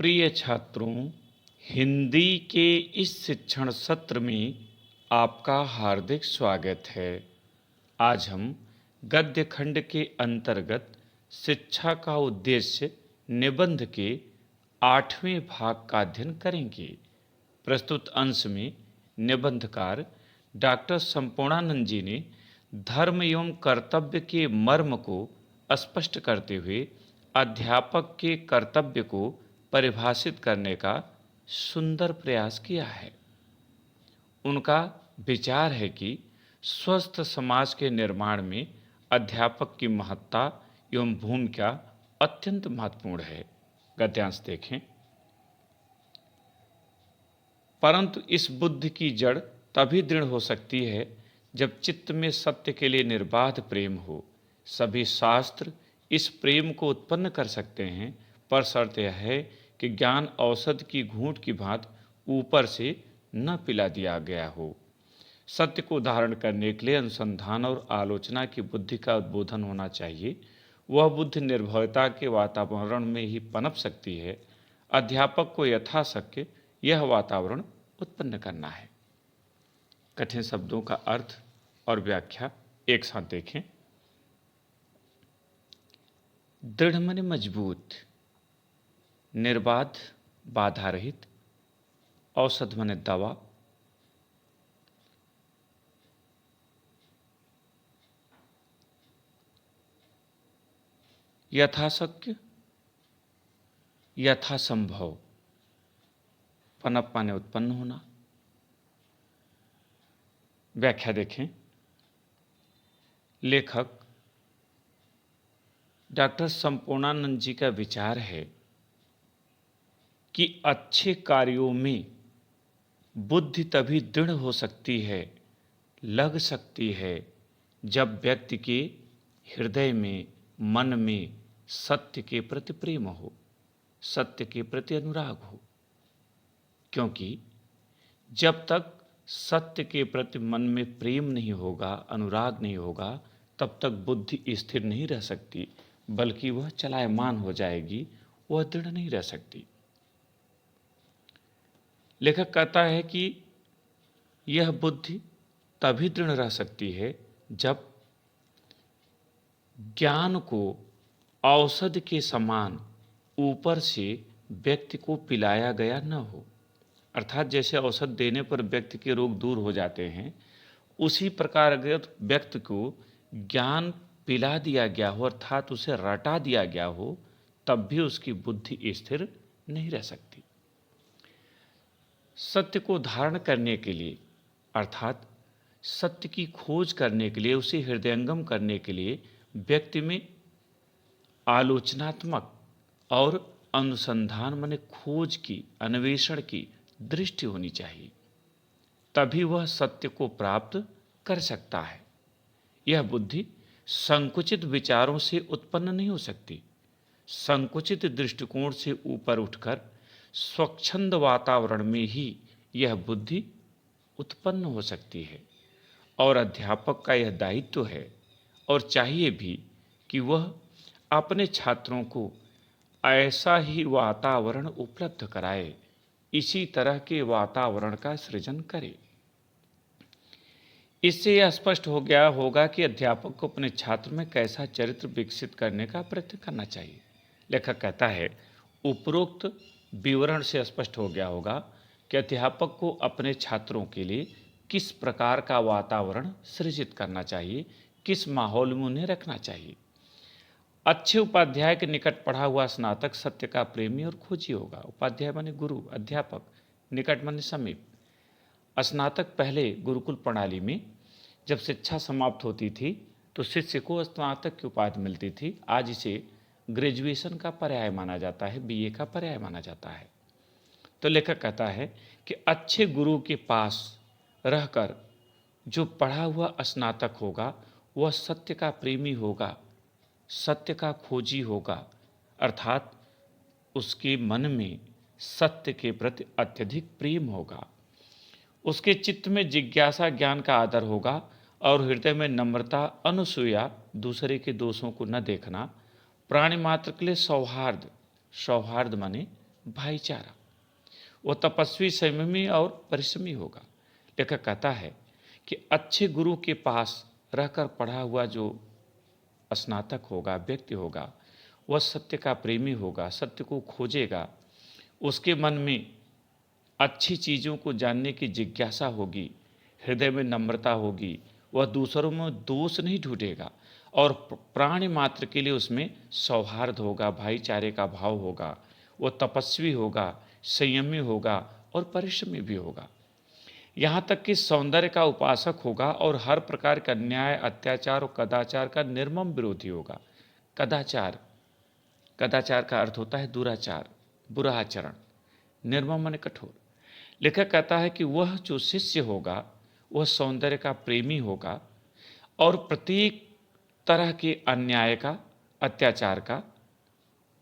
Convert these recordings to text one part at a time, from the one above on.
प्रिय छात्रों, हिंदी के इस शिक्षण सत्र में आपका हार्दिक स्वागत है। आज हम गद्य खंड के अंतर्गत शिक्षा का उद्देश्य निबंध के 8वें भाग का अध्ययन करेंगे। प्रस्तुत अंश में निबंधकार डॉक्टर संपूर्णानंद जी ने धर्म एवं कर्तव्य के मर्म को स्पष्ट करते हुए अध्यापक के कर्तव्य को परिभाषित करने का सुंदर प्रयास किया है। उनका विचार है कि स्वस्थ समाज के निर्माण में अध्यापक की महत्ता एवं भूमिका अत्यंत महत्वपूर्ण है। गद्यांश देखें। परंतु इस बुद्धि की जड़ तभी दृढ़ हो सकती है जब चित्त में सत्य के लिए निर्बाध प्रेम हो। सभी शास्त्र इस प्रेम को उत्पन्न कर सकते हैं, पर शर्त यह है कि ज्ञान औषध की घूंट की भांति ऊपर से न पिला दिया गया हो। सत्य को धारण करने के लिए अनुसंधान और आलोचना की बुद्धि का उद्बोधन होना चाहिए। वह बुद्धि निर्भयता के वातावरण में ही पनप सकती है। अध्यापक को यथाशक्य यह वातावरण उत्पन्न करना है। कठिन शब्दों का अर्थ और व्याख्या एक साथ देखें। दृढ़ माने मजबूत, निर्बाध बाधा रहित, औषध माने दवा, यथाशक्य यथासंभव, पनप माने उत्पन्न होना। व्याख्या देखें। लेखक डॉक्टर संपूर्णानंद जी का विचार है कि अच्छे कार्यों में बुद्धि तभी दृढ़ हो सकती है, लग सकती है, जब व्यक्ति के हृदय में, मन में सत्य के प्रति प्रेम हो, सत्य के प्रति अनुराग हो। क्योंकि जब तक सत्य के प्रति मन में प्रेम नहीं होगा, अनुराग नहीं होगा, तब तक बुद्धि स्थिर नहीं रह सकती, बल्कि वह चलायमान हो जाएगी, वह दृढ़ नहीं रह सकती। लेखक कहता है कि यह बुद्धि तभी दृढ़ रह सकती है जब ज्ञान को औषध के समान ऊपर से व्यक्ति को पिलाया गया न हो। अर्थात जैसे औषध देने पर व्यक्ति के रोग दूर हो जाते हैं, उसी प्रकार अगर व्यक्ति को ज्ञान पिला दिया गया हो, अर्थात उसे रटा दिया गया हो, तब भी उसकी बुद्धि स्थिर नहीं रह सकती। सत्य को धारण करने के लिए, अर्थात सत्य की खोज करने के लिए, उसे हृदयंगम करने के लिए व्यक्ति में आलोचनात्मक और अनुसंधान माने खोज की, अन्वेषण की दृष्टि होनी चाहिए। तभी वह सत्य को प्राप्त कर सकता है। यह बुद्धि संकुचित विचारों से उत्पन्न नहीं हो सकती। संकुचित दृष्टिकोण से ऊपर उठकर स्वच्छंद वातावरण में ही यह बुद्धि उत्पन्न हो सकती है। और अध्यापक का यह दायित्व है और चाहिए भी कि वह अपने छात्रों को ऐसा ही वातावरण उपलब्ध कराए, इसी तरह के वातावरण का सृजन करे। इससे यह स्पष्ट हो गया होगा कि अध्यापक को अपने छात्र में कैसा चरित्र विकसित करने का प्रयत्न करना चाहिए। लेखक कहता है, उपरोक्त विवरण से स्पष्ट हो गया होगा कि अध्यापक को अपने छात्रों के लिए किस प्रकार का वातावरण सृजित करना चाहिए, किस माहौल में उन्हें रखना चाहिए। अच्छे उपाध्याय के निकट पढ़ा हुआ स्नातक सत्य का प्रेमी और खोजी होगा। उपाध्याय माने गुरु, अध्यापक, निकट माने समीप। स्नातक पहले गुरुकुल प्रणाली में जब शिक्षा समाप्त होती थी तो शिष्य को स्नातक की उपाधि मिलती थी। आज इसे ग्रेजुएशन का पर्याय माना जाता है, बीए का पर्याय माना जाता है। तो लेखक कहता है कि अच्छे गुरु के पास रहकर जो पढ़ा हुआ स्नातक होगा वह सत्य का प्रेमी होगा, सत्य का खोजी होगा, अर्थात उसके मन में सत्य के प्रति अत्यधिक प्रेम होगा। उसके चित्त में जिज्ञासा, ज्ञान का आदर होगा और हृदय में नम्रता, अनुसूया, दूसरे के दोषों को न देखना, प्राणी मात्र के लिए सौहार्द, सौहार्द माने भाईचारा। वो तपस्वी, संयमी और परिश्रमी होगा। लेखक कहता है कि अच्छे गुरु के पास रहकर पढ़ा हुआ जो स्नातक होगा, व्यक्ति होगा, वह सत्य का प्रेमी होगा, सत्य को खोजेगा, उसके मन में अच्छी चीज़ों को जानने की जिज्ञासा होगी, हृदय में नम्रता होगी, वह दूसरों में दोष नहीं ढूंढेगा और प्राणी मात्र के लिए उसमें सौहार्द होगा, भाईचारे का भाव होगा। वह तपस्वी होगा, संयमी होगा और परिश्रमी भी होगा। यहाँ तक कि सौंदर्य का उपासक होगा और हर प्रकार का अन्याय, अत्याचार और कदाचार का निर्मम विरोधी होगा। कदाचार, कदाचार का अर्थ होता है दुराचार, बुरा आचरण। निर्मम माने कठोर। लेखक कहता है कि वह जो शिष्य होगा वह सौंदर्य का प्रेमी होगा और प्रत्येक तरह के अन्याय का, अत्याचार का,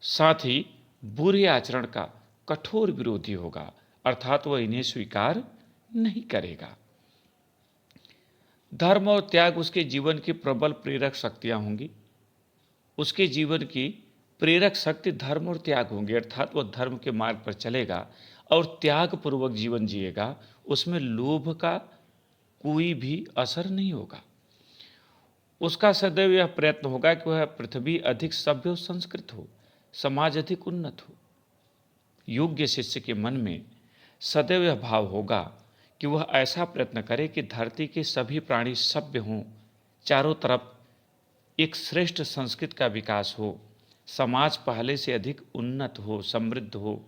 साथ ही बुरे आचरण का कठोर विरोधी होगा, अर्थात वह इन्हें स्वीकार नहीं करेगा। धर्म और त्याग उसके जीवन की प्रबल प्रेरक शक्तियां होंगी। उसके जीवन की प्रेरक शक्ति धर्म और त्याग होंगे, अर्थात वह धर्म के मार्ग पर चलेगा और त्याग पूर्वक जीवन जिएगा। उसमें लोभ का कोई भी असर नहीं होगा। उसका सदैव यह प्रयत्न होगा कि वह पृथ्वी अधिक सभ्य और संस्कृत हो, समाज अधिक उन्नत हो। योग्य शिष्य के मन में सदैव यह भाव होगा कि वह ऐसा प्रयत्न करे कि धरती के सभी प्राणी सभ्य हों, चारों तरफ एक श्रेष्ठ संस्कृत का विकास हो, समाज पहले से अधिक उन्नत हो, समृद्ध हो।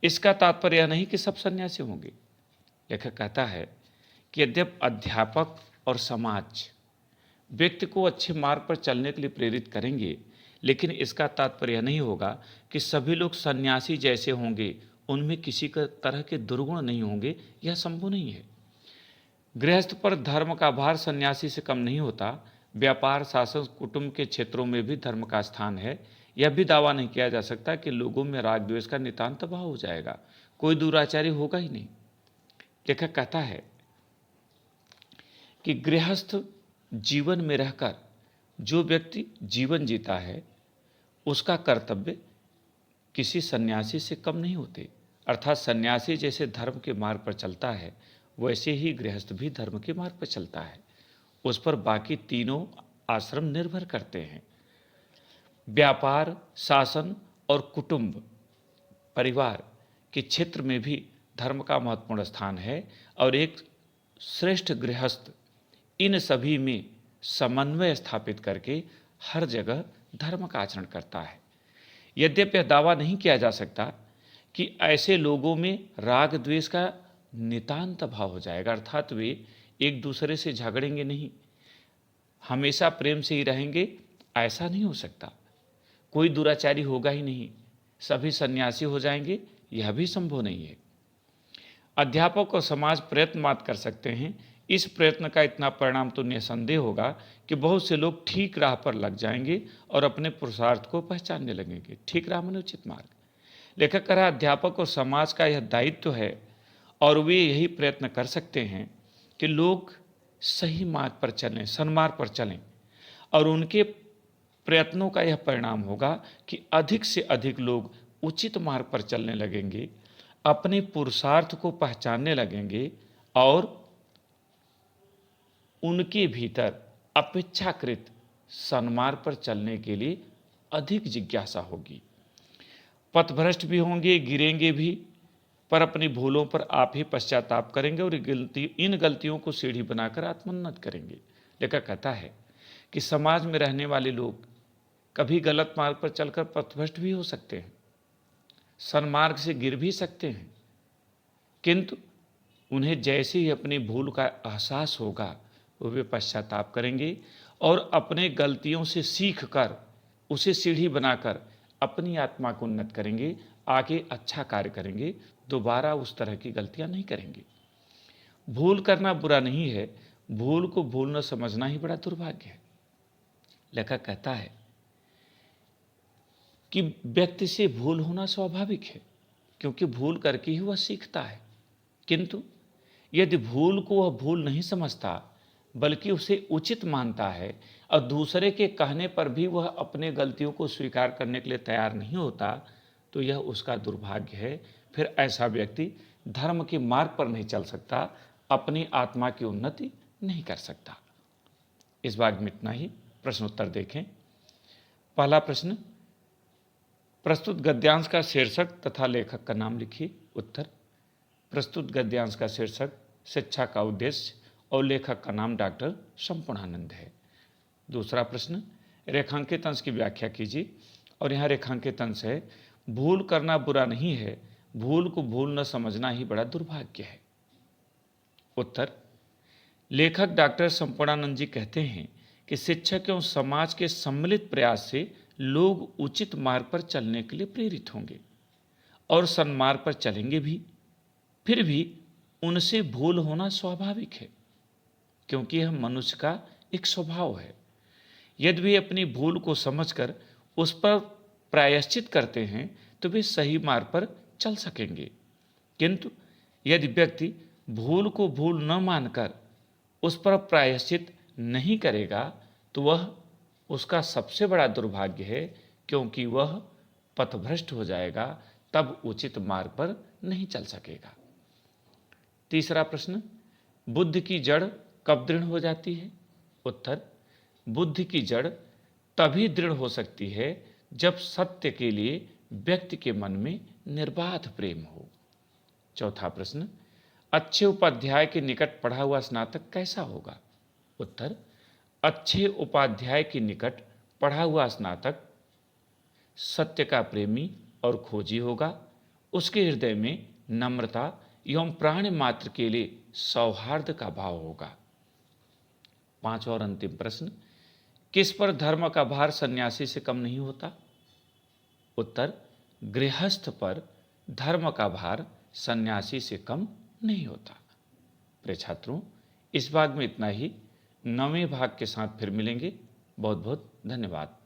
इसका तात्पर्य यह नहीं कि सब सन्यासी होंगे। लेखक कहता है कि यद्यप अध्यापक और समाज व्यक्ति को अच्छे मार्ग पर चलने के लिए प्रेरित करेंगे, लेकिन इसका तात्पर्य नहीं होगा कि सभी लोग सन्यासी जैसे होंगे, उनमें किसी का तरह के दुर्गुण नहीं होंगे। यह संभव नहीं है। गृहस्थ पर धर्म का भार सन्यासी से कम नहीं होता। व्यापार, शासन, कुटुंब के क्षेत्रों में भी धर्म का स्थान है। यह भी दावा नहीं किया जा सकता कि लोगों में राग द्वेष का नितांत भाव हो जाएगा, कोई दुराचारी होगा ही नहीं। लेखक कहता है कि गृहस्थ जीवन में रहकर जो व्यक्ति जीवन जीता है उसका कर्तव्य किसी सन्यासी से कम नहीं होते। अर्थात सन्यासी जैसे धर्म के मार्ग पर चलता है, वैसे ही गृहस्थ भी धर्म के मार्ग पर चलता है। उस पर बाकी तीनों आश्रम निर्भर करते हैं। व्यापार, शासन और कुटुंब, परिवार के क्षेत्र में भी धर्म का महत्वपूर्ण स्थान है और एक श्रेष्ठ गृहस्थ इन सभी में समन्वय स्थापित करके हर जगह धर्म का आचरण करता है। यद्यपि यह दावा नहीं किया जा सकता कि ऐसे लोगों में राग द्वेष का नितांत भाव हो जाएगा, अर्थात वे एक दूसरे से झगड़ेंगे नहीं, हमेशा प्रेम से ही रहेंगे, ऐसा नहीं हो सकता। कोई दुराचारी होगा ही नहीं, सभी सन्यासी हो जाएंगे, यह भी संभव नहीं है। अध्यापक और समाज प्रयत्न मात्र कर सकते हैं। इस प्रयत्न का इतना परिणाम तो निसंदेह होगा कि बहुत से लोग ठीक राह पर लग जाएंगे और अपने पुरुषार्थ को पहचानने लगेंगे। ठीक राह माने उचित मार्ग। लेखक कह रहा अध्यापक और समाज का यह दायित्व है और वे यही प्रयत्न कर सकते हैं कि लोग सही मार्ग पर चलें, सन्मार्ग पर चलें, और उनके प्रयत्नों का यह परिणाम होगा कि अधिक से अधिक लोग उचित मार्ग पर चलने लगेंगे, अपने पुरुषार्थ को पहचानने लगेंगे और उनके भीतर अपेक्षाकृत सन्मार्ग पर चलने के लिए अधिक जिज्ञासा होगी। पथभ्रष्ट भी होंगे, गिरेंगे भी, पर अपनी भूलों पर आप ही पश्चाताप करेंगे और इन गलतियों को सीढ़ी बनाकर आत्मोन्नत करेंगे। लेखक कहता है कि समाज में रहने वाले लोग कभी गलत मार्ग पर चलकर पथभ्रष्ट भी हो सकते हैं, सन्मार्ग से गिर भी सकते हैं, किंतु उन्हें जैसे ही अपनी भूल का एहसास होगा वे पश्चाताप करेंगे और अपने गलतियों से सीख कर उसे सीढ़ी बनाकर अपनी आत्मा को उन्नत करेंगे, आगे अच्छा कार्य करेंगे, दोबारा उस तरह की गलतियां नहीं करेंगे। भूल करना बुरा नहीं है, भूल को भूल न समझना ही बड़ा दुर्भाग्य है। लेखक कहता है कि व्यक्ति से भूल होना स्वाभाविक है, क्योंकि भूल करके ही वह सीखता है। किंतु यदि भूल को वह भूल नहीं समझता बल्कि उसे उचित मानता है और दूसरे के कहने पर भी वह अपने गलतियों को स्वीकार करने के लिए तैयार नहीं होता, तो यह उसका दुर्भाग्य है। फिर ऐसा व्यक्ति धर्म के मार्ग पर नहीं चल सकता, अपनी आत्मा की उन्नति नहीं कर सकता। इस भाग में इतना ही। प्रश्नोत्तर देखें। पहला प्रश्न, प्रस्तुत गद्यांश का शीर्षक तथा लेखक का नाम लिखिए। उत्तर, प्रस्तुत गद्यांश का शीर्षक शिक्षा का उद्देश्य और लेखक का नाम डॉक्टर संपूर्णानंद है। दूसरा प्रश्न, रेखांकित अंश की व्याख्या कीजिए। और यहाँ रेखांकित अंश है, भूल करना बुरा नहीं है, भूल को भूल न समझना ही बड़ा दुर्भाग्य है। उत्तर, लेखक डॉक्टर संपूर्णानंद जी कहते हैं कि शिक्षक एवं समाज के सम्मिलित प्रयास से लोग उचित मार्ग पर चलने के लिए प्रेरित होंगे और सन्मार्ग पर चलेंगे भी। फिर भी उनसे भूल होना स्वाभाविक है, क्योंकि यह मनुष्य का एक स्वभाव है। यदि वे अपनी भूल को समझकर उस पर प्रायश्चित करते हैं तो वे सही मार्ग पर चल सकेंगे। किंतु यदि व्यक्ति भूल को भूल न मानकर उस पर प्रायश्चित नहीं करेगा तो वह उसका सबसे बड़ा दुर्भाग्य है, क्योंकि वह पथभ्रष्ट हो जाएगा, तब उचित मार्ग पर नहीं चल सकेगा। तीसरा प्रश्न, बुद्धि की जड़ कब दृढ़ हो जाती है? उत्तर, बुद्धि की जड़ तभी दृढ़ हो सकती है जब सत्य के लिए व्यक्ति के मन में निर्बाध प्रेम हो। चौथा प्रश्न, अच्छे उपाध्याय के निकट पढ़ा हुआ स्नातक कैसा होगा? उत्तर, अच्छे उपाध्याय के निकट पढ़ा हुआ स्नातक सत्य का प्रेमी और खोजी होगा। उसके हृदय में नम्रता एवं प्राणी मात्र के लिए सौहार्द का भाव होगा। पांचवा और अंतिम प्रश्न, किस पर धर्म का भार सन्यासी से कम नहीं होता? उत्तर, गृहस्थ पर धर्म का भार सन्यासी से कम नहीं होता। प्रिय छात्रों, इस भाग में इतना ही। 9वें भाग के साथ फिर मिलेंगे। बहुत बहुत धन्यवाद।